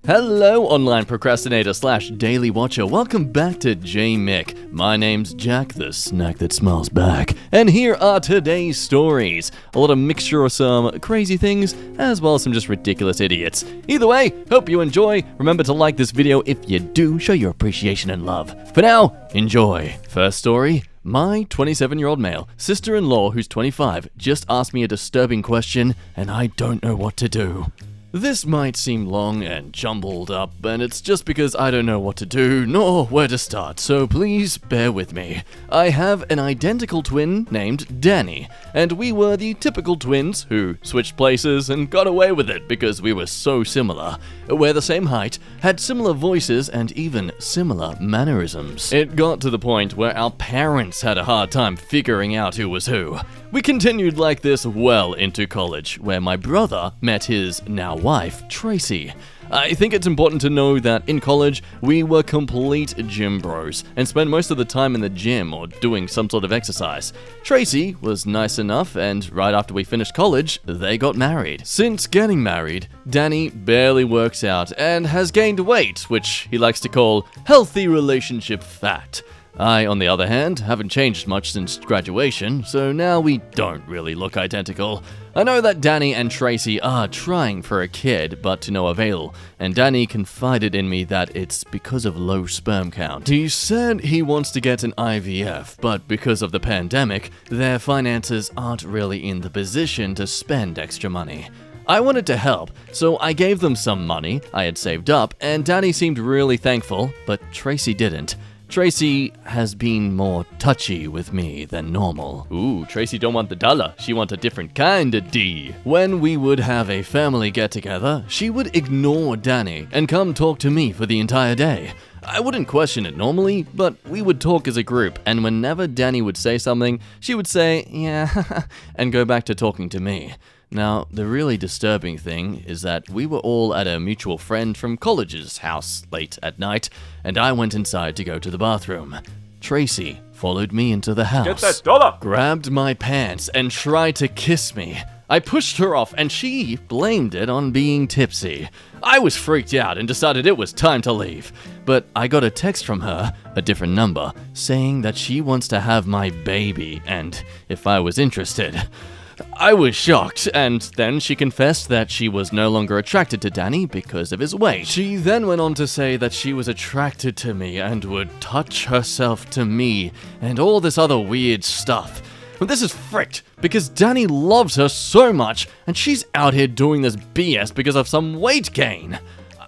Hello, online procrastinator / daily watcher. Welcome back to Mick. My name's Jack, the snack that smiles back. And here are today's stories. A lot of mixture of some crazy things, as well as some just ridiculous idiots. Either way, hope you enjoy. Remember to like this video if you do. Show your appreciation and love. For now, enjoy. First story. My 27-year-old male sister-in-law, who's 25, just asked me a disturbing question, and I don't know what to do. This might seem long and jumbled up, and it's just because I don't know what to do, nor where to start, so please bear with me. I have an identical twin named Danny, and we were the typical twins who switched places and got away with it because we were so similar. We're the same height, had similar voices, and even similar mannerisms. It got to the point where our parents had a hard time figuring out who was who. We continued like this well into college, where my brother met his now wife, Tracy. I think it's important to know that in college, we were complete gym bros and spent most of the time in the gym or doing some sort of exercise. Tracy was nice enough, and right after we finished college, they got married. Since getting married, Danny barely works out and has gained weight, which he likes to call healthy relationship fat. I, on the other hand, haven't changed much since graduation, so now we don't really look identical. I know that Danny and Tracy are trying for a kid, but to no avail, and Danny confided in me that it's because of low sperm count. He said he wants to get an IVF, but because of the pandemic, their finances aren't really in the position to spend extra money. I wanted to help, so I gave them some money I had saved up, and Danny seemed really thankful, but Tracy didn't. Tracy has been more touchy with me than normal. Ooh, Tracy don't want the dollar. She wants a different kind of D. When we would have a family get-together, she would ignore Danny and come talk to me for the entire day. I wouldn't question it normally, but we would talk as a group, and whenever Danny would say something, she would say, yeah, and go back to talking to me. Now, the really disturbing thing is that we were all at a mutual friend from college's house late at night, and I went inside to go to the bathroom. Tracy followed me into the house, Get that dollar! Grabbed my pants, and tried to kiss me. I pushed her off, and she blamed it on being tipsy. I was freaked out and decided it was time to leave. But I got a text from her, a different number, saying that she wants to have my baby, and if I was interested. I was shocked, and then she confessed that she was no longer attracted to Danny because of his weight. She then went on to say that she was attracted to me and would touch herself to me, and all this other weird stuff. But this is fricked, because Danny loves her so much, and she's out here doing this BS because of some weight gain.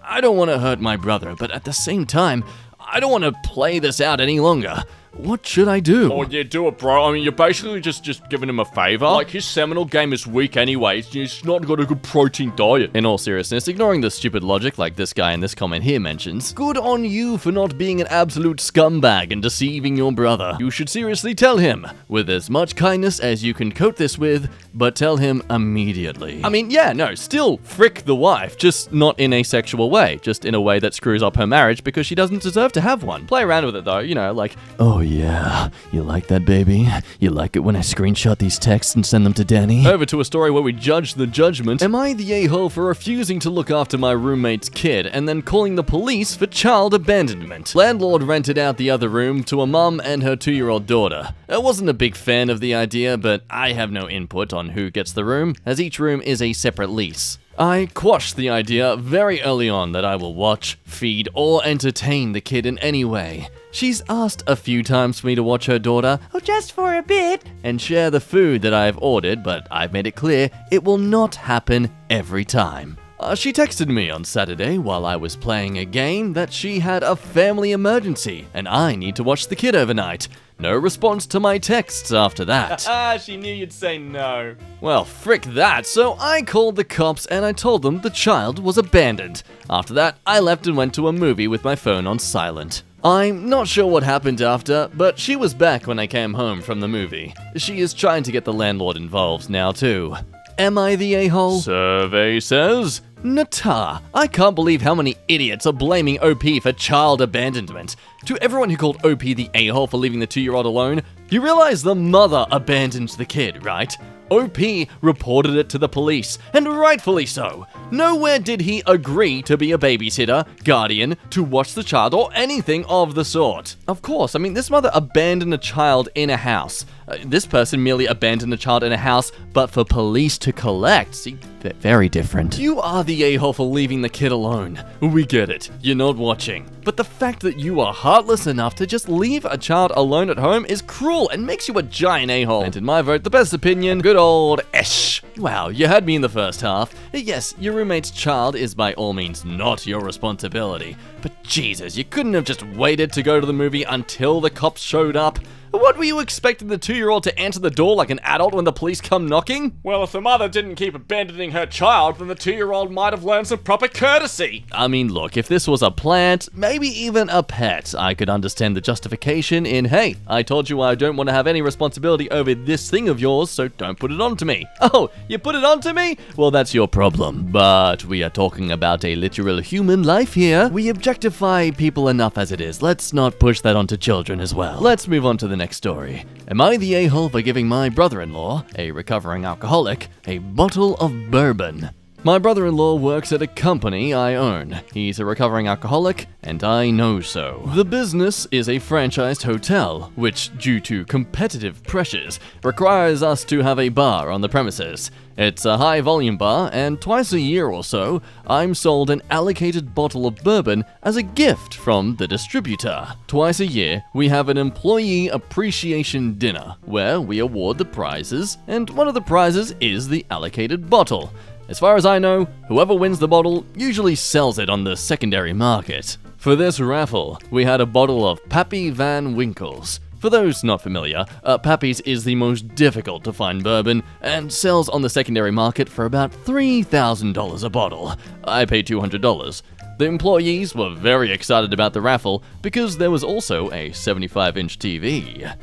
I don't want to hurt my brother, but at the same time, I don't want to play this out any longer. What should I do? Oh yeah, do it, bro. I mean, you're basically just giving him a favor. Like, his seminal game is weak anyway. He's not got a good protein diet. In all seriousness, ignoring the stupid logic like this guy in this comment here mentions, good on you for not being an absolute scumbag and deceiving your brother. You should seriously tell him, with as much kindness as you can coat this with, but tell him immediately. I mean, yeah, no, still frick the wife, just not in a sexual way, just in a way that screws up her marriage because she doesn't deserve to have one. Play around with it though, you know, like, oh yeah, you like that, baby? You like it when I screenshot these texts and send them to Danny? Over to a story where we judge the judgment. Am I the a-hole for refusing to look after my roommate's kid and then calling the police for child abandonment? Landlord rented out the other room to a mum and her 2-year-old daughter. I wasn't a big fan of the idea, but I have no input on who gets the room, as each room is a separate lease. I quashed the idea very early on that I will watch, feed, or entertain the kid in any way. She's asked a few times for me to watch her daughter, oh just for a bit, and share the food that I have ordered, but I've made it clear it will not happen every time. She texted me on Saturday while I was playing a game that she had a family emergency and I need to watch the kid overnight. No response to my texts after that. She knew you'd say no. Well, frick that, so I called the cops and I told them the child was abandoned. After that, I left and went to a movie with my phone on silent. I'm not sure what happened after, but she was back when I came home from the movie. She is trying to get the landlord involved now too. Am I the a-hole? Survey says Nata, I can't believe how many idiots are blaming OP for child abandonment. To everyone who called OP the a-hole for leaving the 2-year-old alone, you realize the mother abandoned the kid, right? OP reported it to the police, and rightfully so. Nowhere did he agree to be a babysitter, guardian, to watch the child, or anything of the sort. Of course, I mean, this mother abandoned a child in a house. This person merely abandoned a child in a house, but for police to collect. See, very different. You are the a-hole for leaving the kid alone. We get it. You're not watching. But the fact that you are heartless enough to just leave a child alone at home is cruel and makes you a giant a-hole. And in my vote, the best opinion, good old Esh. Wow, you had me in the first half. Yes, your roommate's child is by all means not your responsibility. But Jesus, you couldn't have just waited to go to the movie until the cops showed up? What were you expecting the 2-year-old to answer the door like an adult when the police come knocking? Well, if the mother didn't keep abandoning her child, then the 2-year-old might have learned some proper courtesy. I mean, look, if this was a plant, maybe even a pet, I could understand the justification in, hey, I told you I don't want to have any responsibility over this thing of yours, so don't put it onto me. Oh, you put it onto me? Well, that's your problem. But we are talking about a literal human life here. We objectify people enough as it is. Let's not push that onto children as well. Let's move on to the next story. Am I the a-hole for giving my brother-in-law, a recovering alcoholic, a bottle of bourbon? My brother-in-law works at a company I own. He's a recovering alcoholic, and I know so. The business is a franchised hotel, which, due to competitive pressures, requires us to have a bar on the premises. It's a high-volume bar, and twice a year or so, I'm sold an allocated bottle of bourbon as a gift from the distributor. Twice a year, we have an employee appreciation dinner, where we award the prizes, and one of the prizes is the allocated bottle. As far as I know, whoever wins the bottle usually sells it on the secondary market. For this raffle, we had a bottle of Pappy Van Winkle's. For those not familiar, Pappy's is the most difficult to find bourbon and sells on the secondary market for about $3,000 a bottle. I paid $200. The employees were very excited about the raffle because there was also a 75-inch TV.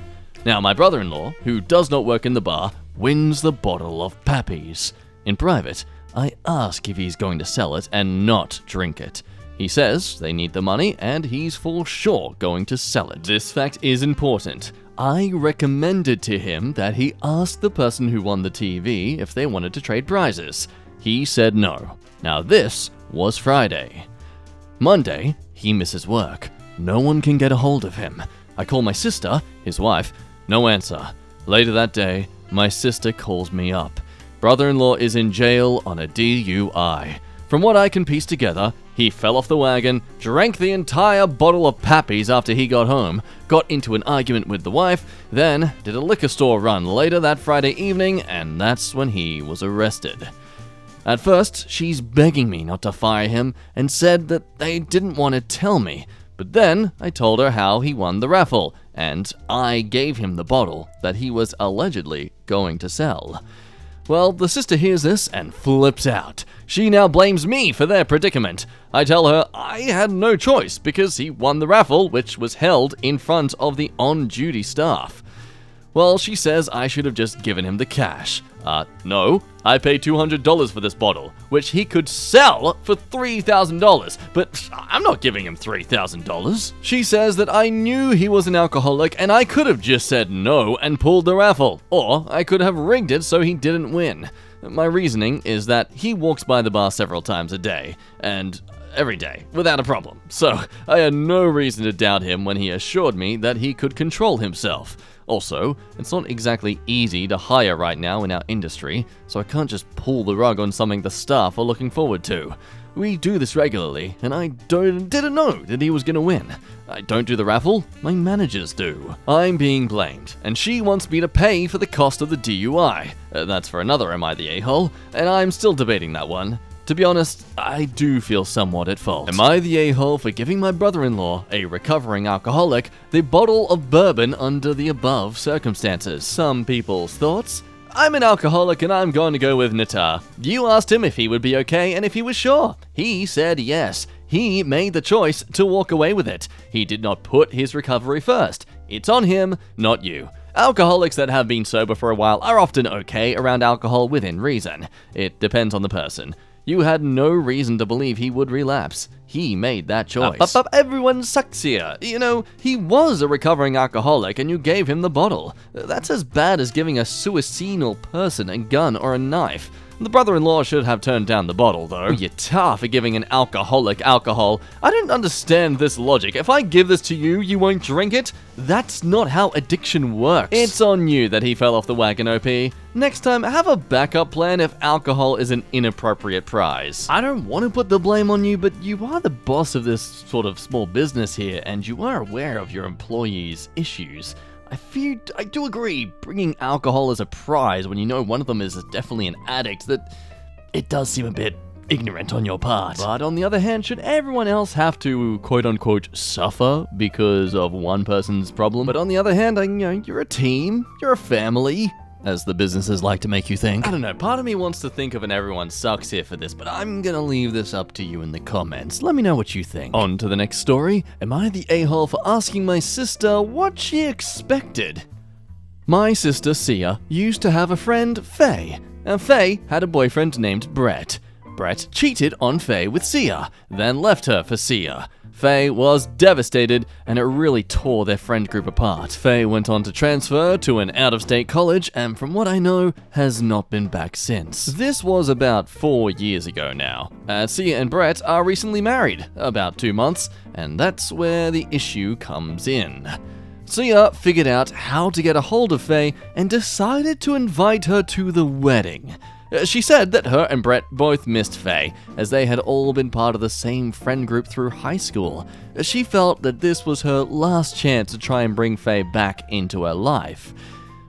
Now, my brother-in-law, who does not work in the bar, wins the bottle of Pappy's. In private, I ask if he's going to sell it and not drink it. He says they need the money and he's for sure going to sell it. This fact is important. I recommended to him that he ask the person who won the TV if they wanted to trade prizes. He said no. Now this was Friday. Monday, he misses work. No one can get a hold of him. I call my sister, his wife, no answer. Later that day, my sister calls me up. Brother-in-law is in jail on a DUI. From what I can piece together, he fell off the wagon, drank the entire bottle of Pappy's after he got home, got into an argument with the wife, then did a liquor store run later that Friday evening, and that's when he was arrested. At first, she's begging me not to fire him and said that they didn't want to tell me, but then I told her how he won the raffle, and I gave him the bottle that he was allegedly going to sell. Well, the sister hears this and flips out. She now blames me for their predicament. I tell her I had no choice because he won the raffle, which was held in front of the on-duty staff. Well, she says I should have just given him the cash. No, I paid $200 for this bottle, which he could sell for $3,000, but I'm not giving him $3,000. She says that I knew he was an alcoholic and I could have just said no and pulled the raffle, or I could have rigged it so he didn't win. My reasoning is that he walks by the bar several times a day, and every day, without a problem. So I had no reason to doubt him when he assured me that he could control himself. Also, it's not exactly easy to hire right now in our industry, so I can't just pull the rug on something the staff are looking forward to. We do this regularly, and I didn't know that he was gonna win. I don't do the raffle, my managers do. I'm being blamed, and she wants me to pay for the cost of the DUI. That's for another Am I the A-hole, and I'm still debating that one. To be honest, I do feel somewhat at fault. Am I the a-hole for giving my brother-in-law, a recovering alcoholic, the bottle of bourbon under the above circumstances? Some people's thoughts? I'm an alcoholic and I'm going to go with Natar. You asked him if he would be okay and if he was sure. He said yes. He made the choice to walk away with it. He did not put his recovery first. It's on him, not you. Alcoholics that have been sober for a while are often okay around alcohol within reason. It depends on the person. You had no reason to believe he would relapse. He made that choice. But everyone sucks here. You know, he was a recovering alcoholic and you gave him the bottle. That's as bad as giving a suicidal person a gun or a knife. The brother-in-law should have turned down the bottle, though. You're tough for giving an alcoholic alcohol. I don't understand this logic. If I give this to you, you won't drink it? That's not how addiction works. It's on you that he fell off the wagon, OP. Next time, have a backup plan if alcohol is an inappropriate prize. I don't want to put the blame on you, but you are the boss of this sort of small business here, and you are aware of your employees' issues. I do agree, bringing alcohol as a prize when you know one of them is definitely an addict, that it does seem a bit ignorant on your part. But on the other hand, should everyone else have to quote-unquote suffer because of one person's problem? But on the other hand, you're a team, you're a family, as the businesses like to make you think. I don't know, part of me wants to think of an everyone sucks here for this, but I'm gonna leave this up to you in the comments. Let me know what you think. On to the next story. Am I the a-hole for asking my sister what she expected? My sister Sia used to have a friend, Faye. And Faye had a boyfriend named Brett. Brett cheated on Faye with Sia, then left her for Sia. Faye was devastated, and it really tore their friend group apart. Faye went on to transfer to an out-of-state college, and from what I know, has not been back since. This was about 4 years ago now. Sia and Brett are recently married, about 2 months, and that's where the issue comes in. Sia figured out how to get a hold of Faye and decided to invite her to the wedding. She said that her and Brett both missed Faye, as they had all been part of the same friend group through high school. She felt that this was her last chance to try and bring Faye back into her life.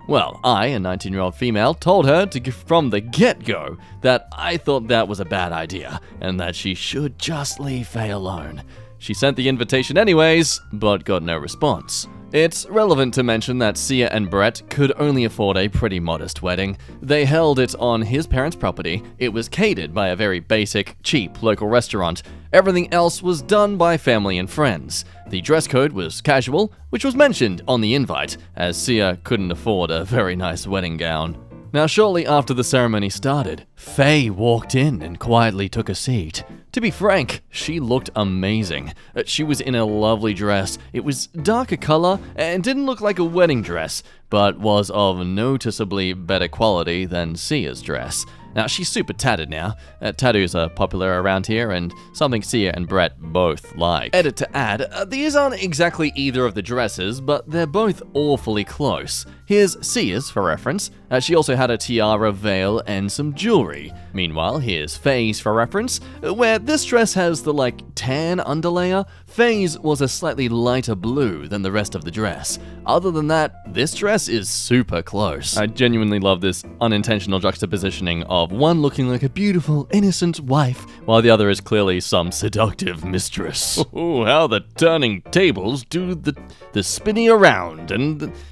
Well, I, a 19-year-old female, told her from the get-go that I thought that was a bad idea, and that she should just leave Faye alone. She sent the invitation anyways, but got no response. It's relevant to mention that Sia and Brett could only afford a pretty modest wedding. They held it on his parents' property. It was catered by a very basic, cheap local restaurant. Everything else was done by family and friends. The dress code was casual, which was mentioned on the invite, as Sia couldn't afford a very nice wedding gown. Now, shortly after the ceremony started, Faye walked in and quietly took a seat. To be frank, she looked amazing. She was in a lovely dress. It was darker color and didn't look like a wedding dress, but was of noticeably better quality than Sia's dress. Now, she's super tatted now. Tattoos are popular around here, and something Sia and Brett both like. Edit to add, these aren't exactly either of the dresses, but they're both awfully close. Here's Sia's for reference. She also had a tiara, veil, and some jewelry. Meanwhile, here's Faye's for reference, where this dress has the tan underlayer. Faye's was a slightly lighter blue than the rest of the dress. Other than that, this dress is super close. I genuinely love this unintentional juxtapositioning of one looking like a beautiful, innocent wife, while the other is clearly some seductive mistress. Oh, how the turning tables do the spinning around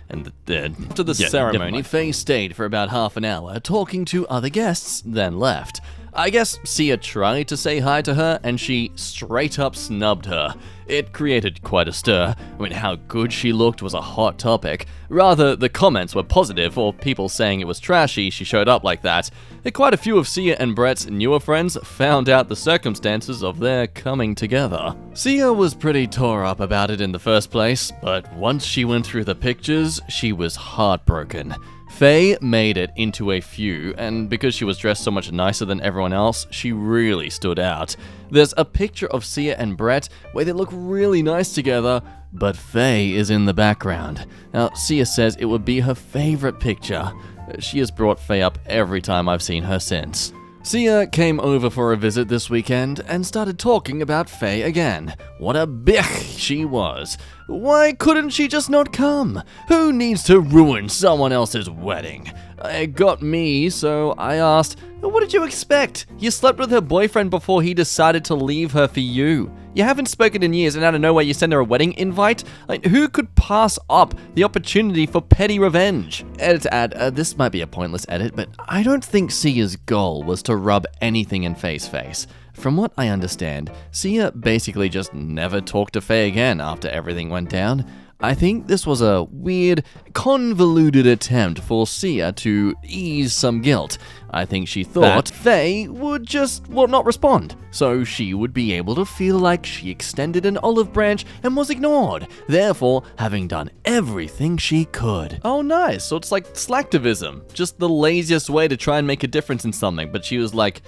after the ceremony, Faye stayed for about half an hour talking to other guests, then left. I guess Sia tried to say hi to her, and she straight up snubbed her. It created quite a stir. How good she looked was a hot topic. Rather, the comments were positive, or people saying it was trashy she showed up like that. Quite a few of Sia and Brett's newer friends found out the circumstances of their coming together. Sia was pretty tore up about it in the first place, but once she went through the pictures, she was heartbroken. Faye made it into a few, and because she was dressed so much nicer than everyone else, she really stood out. There's a picture of Sia and Brett where they look really nice together, but Faye is in the background. Now, Sia says it would be her favorite picture. She has brought Faye up every time I've seen her since. Sia came over for a visit this weekend and started talking about Faye again. What a bitch she was. Why couldn't she just not come? Who needs to ruin someone else's wedding? It got me, so I asked, what did you expect? You slept with her boyfriend before he decided to leave her for you. You haven't spoken in years, and out of nowhere you send her a wedding invite? Who could pass up the opportunity for petty revenge? Edit to add, this might be a pointless edit, but I don't think Sia's goal was to rub anything in Faye's face. From what I understand, Sia basically just never talked to Faye again after everything went down. I think this was a weird, convoluted attempt for Sia to ease some guilt. I think she thought Faye would just, not respond, so she would be able to feel like she extended an olive branch and was ignored, therefore having done everything she could. Oh nice, so it's like slacktivism, just the laziest way to try and make a difference in something, but she was like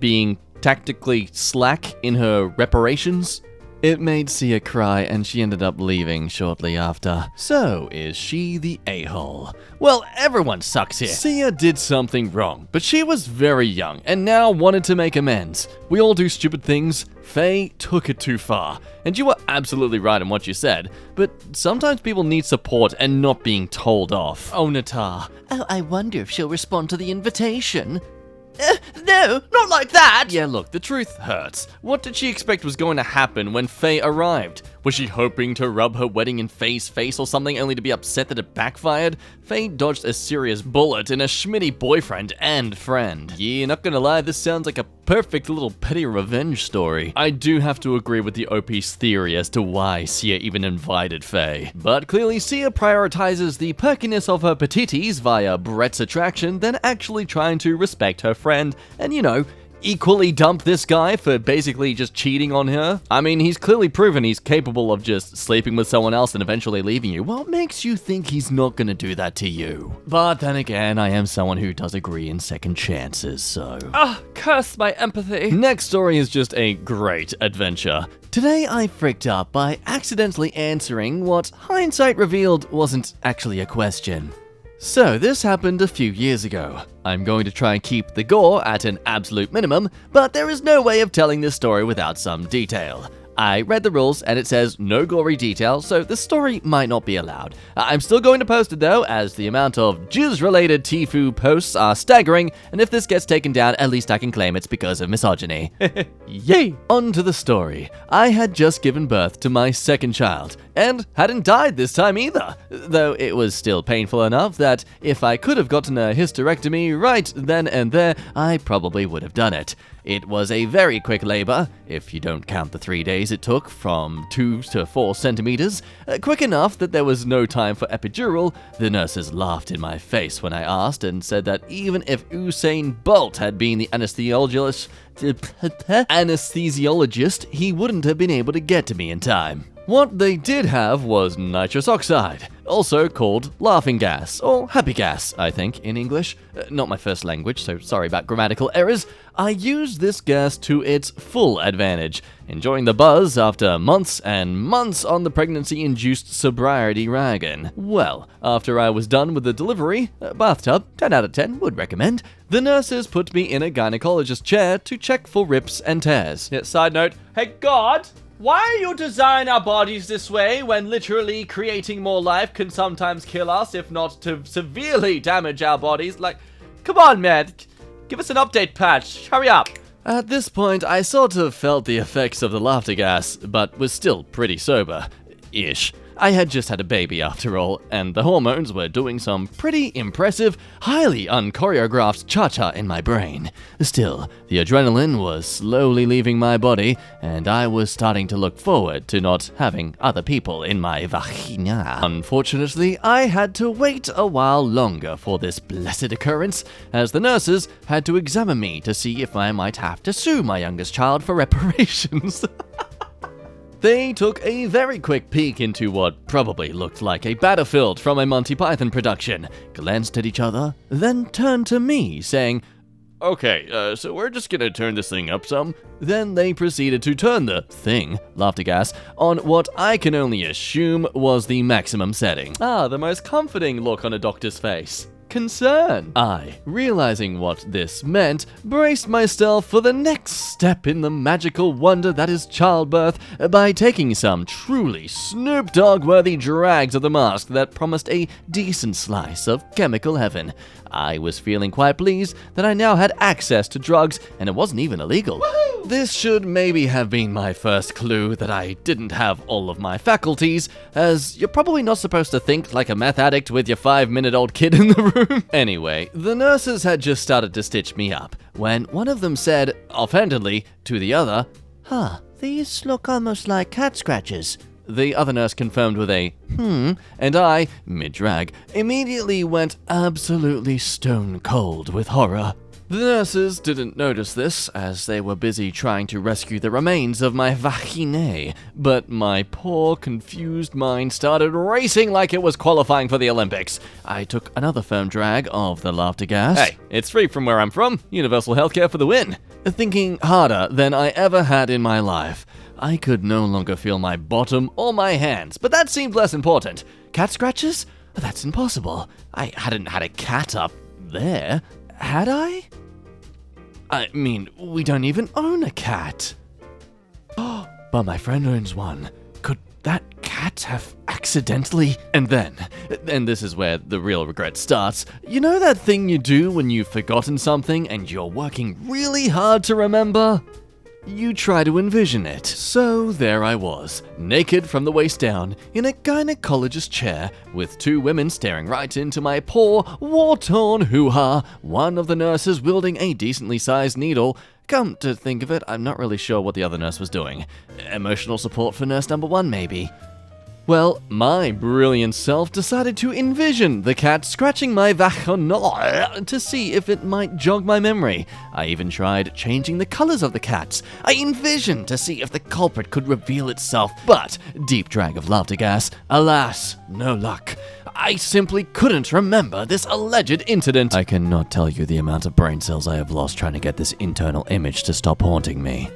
being tactically slack in her reparations. It made Sia cry and she ended up leaving shortly after. So, is she the a-hole? Well, everyone sucks here. Sia did something wrong, but she was very young and now wanted to make amends. We all do stupid things. Faye took it too far. And you were absolutely right in what you said, but sometimes people need support and not being told off. Oh, Natar. Oh, I wonder if she'll respond to the invitation. No, not like that! Yeah, look, the truth hurts. What did she expect was going to happen when Faye arrived? Was she hoping to rub her wedding in Faye's face or something only to be upset that it backfired? Faye dodged a serious bullet in a schmitty boyfriend and friend. Yeah, not gonna lie, this sounds like a perfect little petty revenge story. I do have to agree with the OP's theory as to why Sia even invited Faye. But clearly Sia prioritizes the perkiness of her petites via Brett's attraction than actually trying to respect her friend and, equally dump this guy for basically just cheating on her. I mean, he's clearly proven he's capable of just sleeping with someone else and eventually leaving you. What makes you think he's not gonna do that to you? But then again, I am someone who does agree in second chances, so... curse my empathy. Next story is just a great adventure. Today I fricked up by accidentally answering what hindsight revealed wasn't actually a question. So this happened a few years ago. I'm going to try and keep the gore at an absolute minimum, but there is no way of telling this story without some detail. I read the rules and it says no gory detail, so the story might not be allowed. I'm still going to post it though, as the amount of jizz-related Tifu posts are staggering, and if this gets taken down, at least I can claim it's because of misogyny. Yay! On to the story. I had just given birth to my second child, and hadn't died this time either, though it was still painful enough that if I could have gotten a hysterectomy right then and there, I probably would have done it. It was a very quick labor, if you don't count the 3 days it took from 2 to 4 centimeters, quick enough that there was no time for epidural. The nurses laughed in my face when I asked and said that even if Usain Bolt had been the anesthesiologist, he wouldn't have been able to get to me in time. What they did have was nitrous oxide, also called laughing gas, or happy gas, I think, in English. Not my first language, so sorry about grammatical errors. I used this gas to its full advantage, enjoying the buzz after months and months on the pregnancy-induced sobriety wagon. Well, after I was done with the delivery, bathtub, 10 out of 10, would recommend, the nurses put me in a gynecologist chair to check for rips and tears. Yeah, side note, hey God! Why you design our bodies this way when literally creating more life can sometimes kill us, if not to severely damage our bodies? Like, come on, man. Give us an update patch. Hurry up. At this point, I sort of felt the effects of the laughter gas, but was still pretty sober-ish. I had just had a baby after all, and the hormones were doing some pretty impressive, highly unchoreographed cha-cha in my brain. Still, the adrenaline was slowly leaving my body, and I was starting to look forward to not having other people in my vagina. Unfortunately, I had to wait a while longer for this blessed occurrence, as the nurses had to examine me to see if I might have to sue my youngest child for reparations. They took a very quick peek into what probably looked like a battlefield from a Monty Python production, glanced at each other, then turned to me, saying, "Okay, so we're just gonna turn this thing up some." Then they proceeded to turn the thing, laughter gas, on what I can only assume was the maximum setting. The most comforting look on a doctor's face. Concern. I, realizing what this meant, braced myself for the next step in the magical wonder that is childbirth by taking some truly Snoop Dogg-worthy drags of the mask that promised a decent slice of chemical heaven. I was feeling quite pleased that I now had access to drugs, and it wasn't even illegal. Woohoo! This should maybe have been my first clue that I didn't have all of my faculties, as you're probably not supposed to think like a meth addict with your 5-minute-old kid in the room. Anyway, the nurses had just started to stitch me up, when one of them said, offhandedly, to the other, "These look almost like cat scratches." The other nurse confirmed with a and I, mid-drag, immediately went absolutely stone cold with horror. The nurses didn't notice this, as they were busy trying to rescue the remains of my vagina, but my poor, confused mind started racing like it was qualifying for the Olympics. I took another firm drag of the laughter gas. Hey, it's free from where I'm from. Universal healthcare for the win. Thinking harder than I ever had in my life. I could no longer feel my bottom or my hands, but that seemed less important. Cat scratches? That's impossible. I hadn't had a cat up there, had I? I mean, we don't even own a cat. But my friend owns one. Could that cat have accidentally? And this is where the real regret starts. You know that thing you do when you've forgotten something and you're working really hard to remember? You try to envision it. So there I was, naked from the waist down, in a gynecologist chair, with two women staring right into my poor, war-torn hoo-ha, one of the nurses wielding a decently sized needle. Come to think of it, I'm not really sure what the other nurse was doing. Emotional support for nurse number one, maybe. Well, my brilliant self decided to envision the cat scratching my vagina to see if it might jog my memory. I even tried changing the colors of the cats. I envisioned to see if the culprit could reveal itself, but, deep drag of laughter gas, alas, no luck. I simply couldn't remember this alleged incident. I cannot tell you the amount of brain cells I have lost trying to get this internal image to stop haunting me.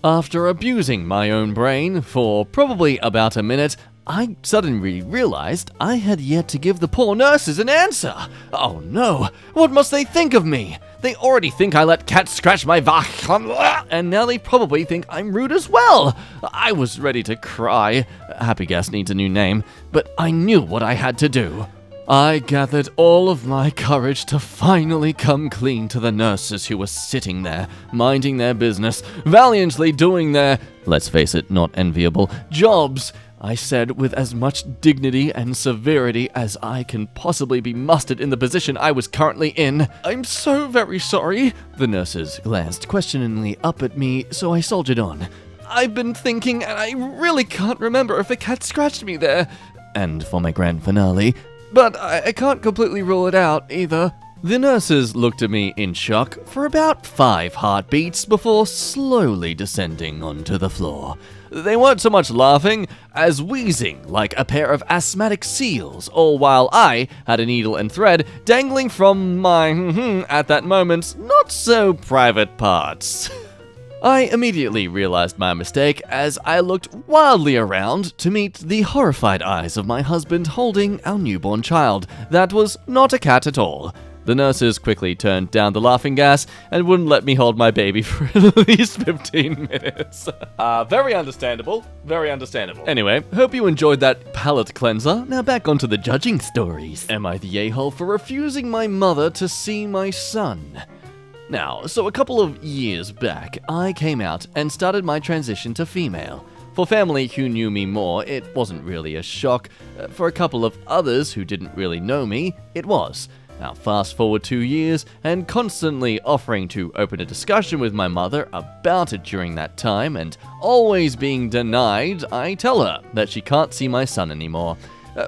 After abusing my own brain for probably about a minute, I suddenly realized I had yet to give the poor nurses an answer. Oh no, what must they think of me? They already think I let cats scratch my vagina, and now they probably think I'm rude as well. I was ready to cry. Happy Gas needs a new name, but I knew what I had to do. I gathered all of my courage to finally come clean to the nurses who were sitting there, minding their business, valiantly doing their, let's face it, not enviable, jobs. I said with as much dignity and severity as I can possibly be mustered in the position I was currently in. I'm so very sorry. The nurses glanced questioningly up at me, so I soldiered on. I've been thinking, and I really can't remember if a cat scratched me there. And for my grand finale, but I can't completely rule it out either. The nurses looked at me in shock for about 5 heartbeats before slowly descending onto the floor. They weren't so much laughing as wheezing like a pair of asthmatic seals, all while I had a needle and thread dangling from my, at that moment, not so private parts. I immediately realized my mistake as I looked wildly around to meet the horrified eyes of my husband holding our newborn child. That was not a cat at all. The nurses quickly turned down the laughing gas and wouldn't let me hold my baby for at least 15 minutes. Very understandable. Very understandable. Anyway, hope you enjoyed that palate cleanser. Now back onto the judging stories. Am I the a-hole for refusing my mother to see my son? Now, so a couple of years back, I came out and started my transition to female. For family who knew me more, it wasn't really a shock. For a couple of others who didn't really know me, it was. Now fast forward 2 years, and constantly offering to open a discussion with my mother about it during that time, and always being denied, I tell her that she can't see my son anymore.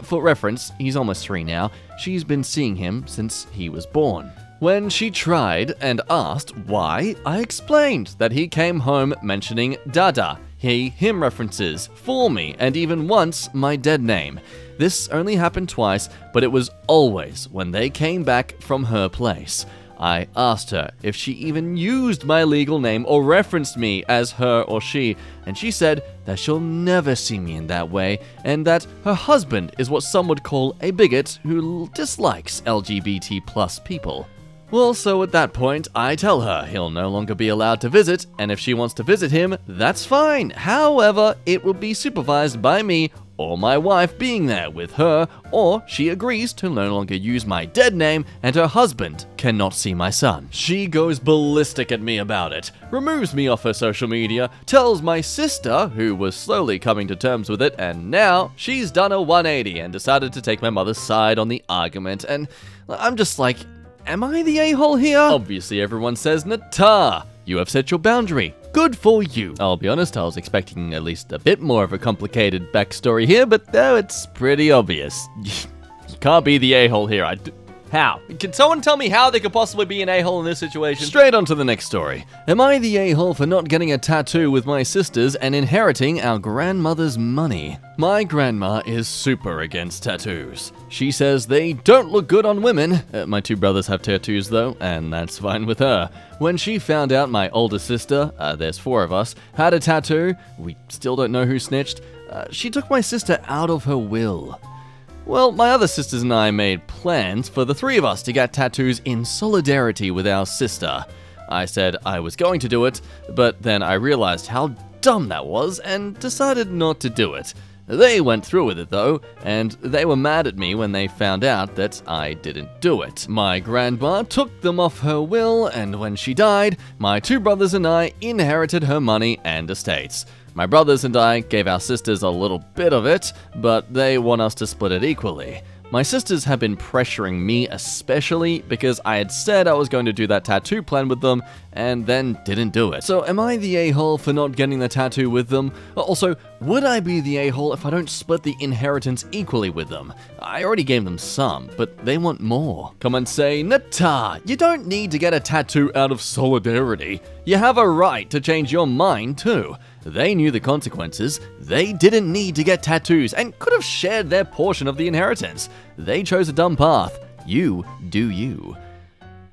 For reference, he's almost 3 now. She's been seeing him since he was born. When she tried and asked why, I explained that he came home mentioning Dada, him references for me, and even once my dead name. This only happened twice, but it was always when they came back from her place. I asked her if she even used my legal name or referenced me as her or she, and she said that she'll never see me in that way, and that her husband is what some would call a bigot who dislikes LGBT plus people. Well, so at that point, I tell her he'll no longer be allowed to visit, and if she wants to visit him, that's fine. However, it will be supervised by me or my wife being there with her, or she agrees to no longer use my dead name and her husband cannot see my son. She goes ballistic at me about it, removes me off her social media, tells my sister, who was slowly coming to terms with it, and now she's done a 180 and decided to take my mother's side on the argument, and I'm just like, am I the a-hole here? Obviously everyone says, Nata, you have set your boundary. Good for you. I'll be honest, I was expecting at least a bit more of a complicated backstory here, but no, it's pretty obvious. You can't be the a-hole here. How? Can someone tell me how they could possibly be an a-hole in this situation? Straight on to the next story. Am I the a-hole for not getting a tattoo with my sisters and inheriting our grandmother's money? My grandma is super against tattoos. She says they don't look good on women. My two brothers have tattoos though, and that's fine with her. When she found out my older sister, there's 4 of us, had a tattoo, we still don't know who snitched, she took my sister out of her will. Well, my other sisters and I made plans for the 3 of us to get tattoos in solidarity with our sister. I said I was going to do it, but then I realized how dumb that was and decided not to do it. They went through with it though, and they were mad at me when they found out that I didn't do it. My grandma took them off her will, and when she died, my 2 brothers and I inherited her money and estates. My brothers and I gave our sisters a little bit of it, but they want us to split it equally. My sisters have been pressuring me especially because I had said I was going to do that tattoo plan with them and then didn't do it. So am I the a-hole for not getting the tattoo with them? Also, would I be the a-hole if I don't split the inheritance equally with them? I already gave them some, but they want more. Come and say, Nata, you don't need to get a tattoo out of solidarity. You have a right to change your mind too. They knew the consequences. They didn't need to get tattoos and could have shared their portion of the inheritance. They chose a dumb path. You do you.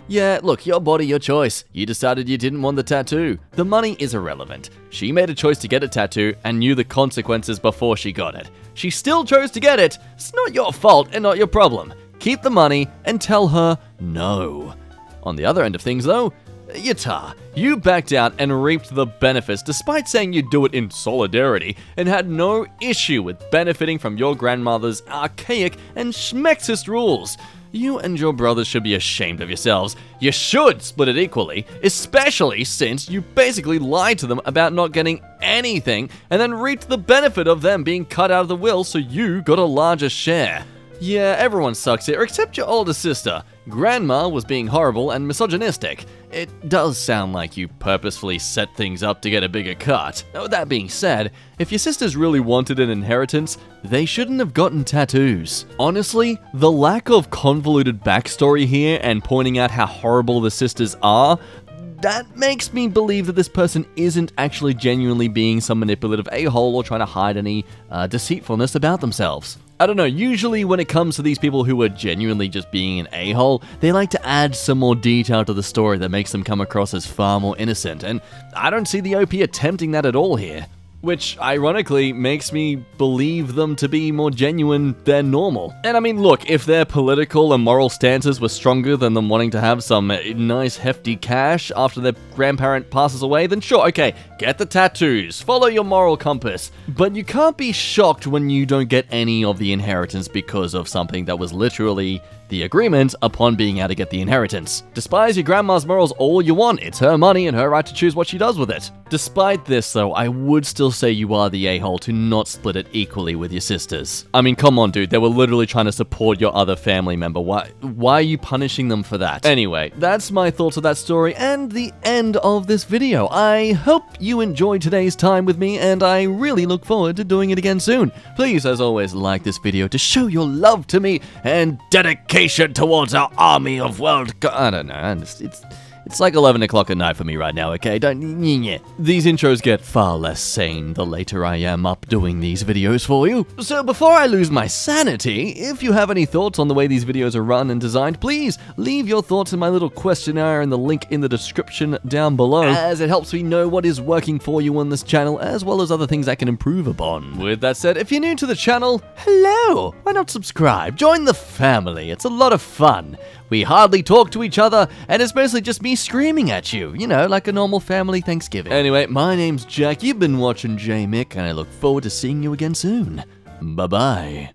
Yeah, look, your body, your choice. You decided you didn't want the tattoo. The money is irrelevant. She made a choice to get a tattoo and knew the consequences before she got it. She still chose to get it. It's not your fault and not your problem. Keep the money and tell her no. On the other end of things though, Yata, you backed out and reaped the benefits despite saying you'd do it in solidarity and had no issue with benefiting from your grandmother's archaic and schmexist rules. You and your brothers should be ashamed of yourselves. You should split it equally, especially since you basically lied to them about not getting anything and then reaped the benefit of them being cut out of the will so you got a larger share. Yeah, everyone sucks here except your older sister. Grandma was being horrible and misogynistic. It does sound like you purposefully set things up to get a bigger cut. That being said, if your sisters really wanted an inheritance, they shouldn't have gotten tattoos. Honestly, the lack of convoluted backstory here and pointing out how horrible the sisters are, that makes me believe that this person isn't actually genuinely being some manipulative a-hole or trying to hide any deceitfulness about themselves. I don't know, usually when it comes to these people who are genuinely just being an a-hole, they like to add some more detail to the story that makes them come across as far more innocent, and I don't see the OP attempting that at all here. Which, ironically, makes me believe them to be more genuine than normal. And I mean, look, if their political and moral stances were stronger than them wanting to have some nice hefty cash after their grandparent passes away, then sure, okay, get the tattoos, follow your moral compass. But you can't be shocked when you don't get any of the inheritance because of something that was literally the agreement upon being able to get the inheritance. Despise your grandma's morals all you want, it's her money and her right to choose what she does with it. Despite this though, I would still say you are the a-hole to not split it equally with your sisters. I mean, come on dude, they were literally trying to support your other family member. Why are you punishing them for that? Anyway, that's my thoughts of that story and the end of this video. I hope you enjoyed today's time with me and I really look forward to doing it again soon. Please, as always, like this video to show your love to me and dedication towards our army of I don't know, it's like 11 o'clock at night for me right now, okay? These intros get far less sane the later I am up doing these videos for you. So before I lose my sanity, if you have any thoughts on the way these videos are run and designed, please leave your thoughts in my little questionnaire in the link in the description down below, as it helps me know what is working for you on this channel, as well as other things I can improve upon. With that said, if you're new to the channel, hello! Why not subscribe? Join the family, it's a lot of fun. We hardly talk to each other, and it's mostly just me screaming at you, you know, like a normal family Thanksgiving. Anyway, my name's Jack, you've been watching J Mick, and I look forward to seeing you again soon. Bye-bye.